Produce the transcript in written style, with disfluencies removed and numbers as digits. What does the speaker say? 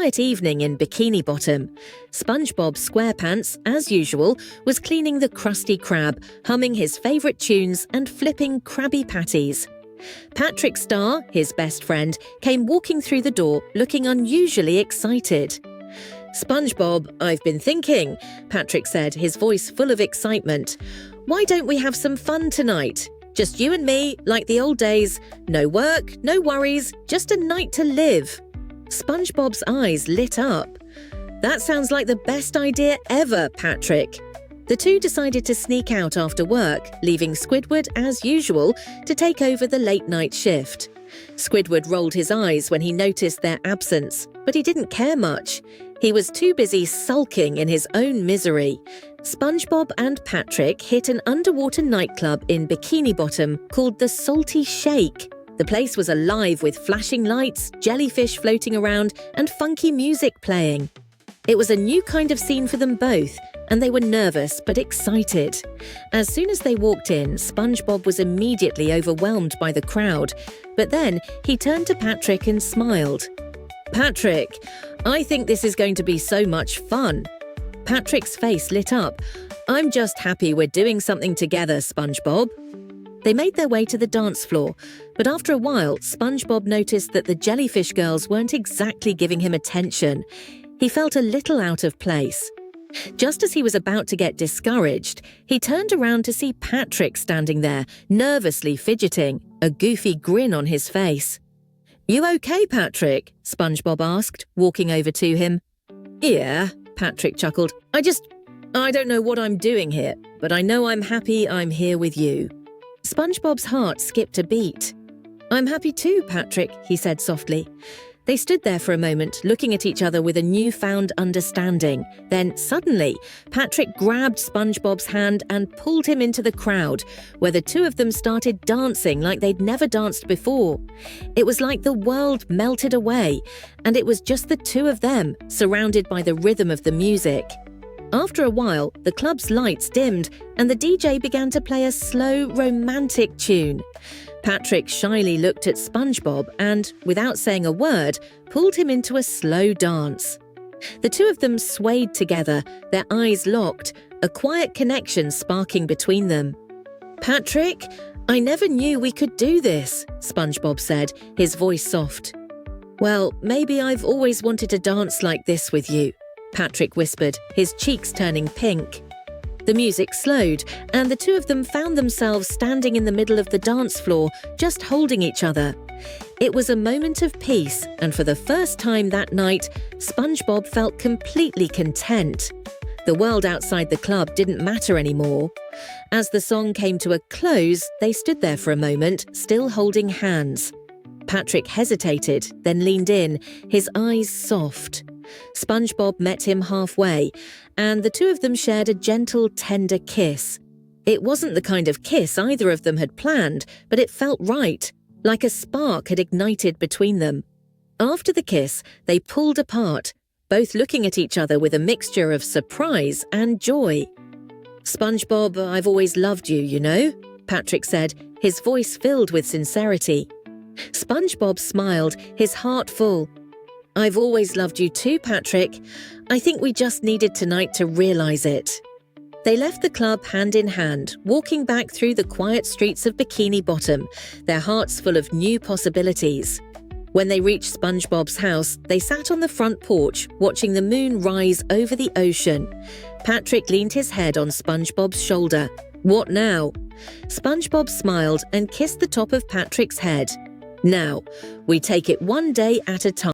quiet evening in Bikini Bottom. SpongeBob SquarePants, as usual, was cleaning the Krusty Krab, humming his favourite tunes and flipping Krabby Patties. Patrick Star, his best friend, came walking through the door, looking unusually excited. "SpongeBob, I've been thinking," Patrick said, his voice full of excitement. "Why don't we have some fun tonight? Just you and me, like the old days. No work, no worries, just a night to live." SpongeBob's eyes lit up. "That sounds like the best idea ever, Patrick." The two decided to sneak out after work, leaving Squidward, as usual, to take over the late-night shift. Squidward rolled his eyes when he noticed their absence, but he didn't care much. He was too busy sulking in his own misery. SpongeBob and Patrick hit an underwater nightclub in Bikini Bottom called the Salty Shake. The place was alive with flashing lights, jellyfish floating around, and funky music playing. It was a new kind of scene for them both, and they were nervous but excited. As soon as they walked in, SpongeBob was immediately overwhelmed by the crowd, but then he turned to Patrick and smiled. "Patrick, I think this is going to be so much fun." Patrick's face lit up. "I'm just happy we're doing something together, SpongeBob." They made their way to the dance floor, but after a while, SpongeBob noticed that the jellyfish girls weren't exactly giving him attention. He felt a little out of place. Just as he was about to get discouraged, he turned around to see Patrick standing there, nervously fidgeting, a goofy grin on his face. "You okay, Patrick?" SpongeBob asked, walking over to him. "Yeah," Patrick chuckled. I don't know what I'm doing here, but I know I'm happy I'm here with you." SpongeBob's heart skipped a beat. "I'm happy too, Patrick," he said softly. They stood there for a moment, looking at each other with a newfound understanding. Then, suddenly, Patrick grabbed SpongeBob's hand and pulled him into the crowd, where the two of them started dancing like they'd never danced before. It was like the world melted away, and it was just the two of them, surrounded by the rhythm of the music. After a while, the club's lights dimmed, and the DJ began to play a slow, romantic tune. Patrick shyly looked at SpongeBob and, without saying a word, pulled him into a slow dance. The two of them swayed together, their eyes locked, a quiet connection sparking between them. "Patrick, I never knew we could do this," SpongeBob said, his voice soft. "Well, maybe I've always wanted to dance like this with you," Patrick whispered, his cheeks turning pink. The music slowed, and the two of them found themselves standing in the middle of the dance floor, just holding each other. It was a moment of peace, and for the first time that night, SpongeBob felt completely content. The world outside the club didn't matter anymore. As the song came to a close, they stood there for a moment, still holding hands. Patrick hesitated, then leaned in, his eyes soft. SpongeBob met him halfway, and the two of them shared a gentle, tender kiss. It wasn't the kind of kiss either of them had planned, but it felt right, like a spark had ignited between them. After the kiss, they pulled apart, both looking at each other with a mixture of surprise and joy. "SpongeBob, I've always loved you, you know," Patrick said, his voice filled with sincerity. SpongeBob smiled, his heart full. "I've always loved you too, Patrick. I think we just needed tonight to realize it." They left the club hand in hand, walking back through the quiet streets of Bikini Bottom, their hearts full of new possibilities. When they reached SpongeBob's house, they sat on the front porch, watching the moon rise over the ocean. Patrick leaned his head on SpongeBob's shoulder. "What now?" SpongeBob smiled and kissed the top of Patrick's head. "Now, we take it one day at a time."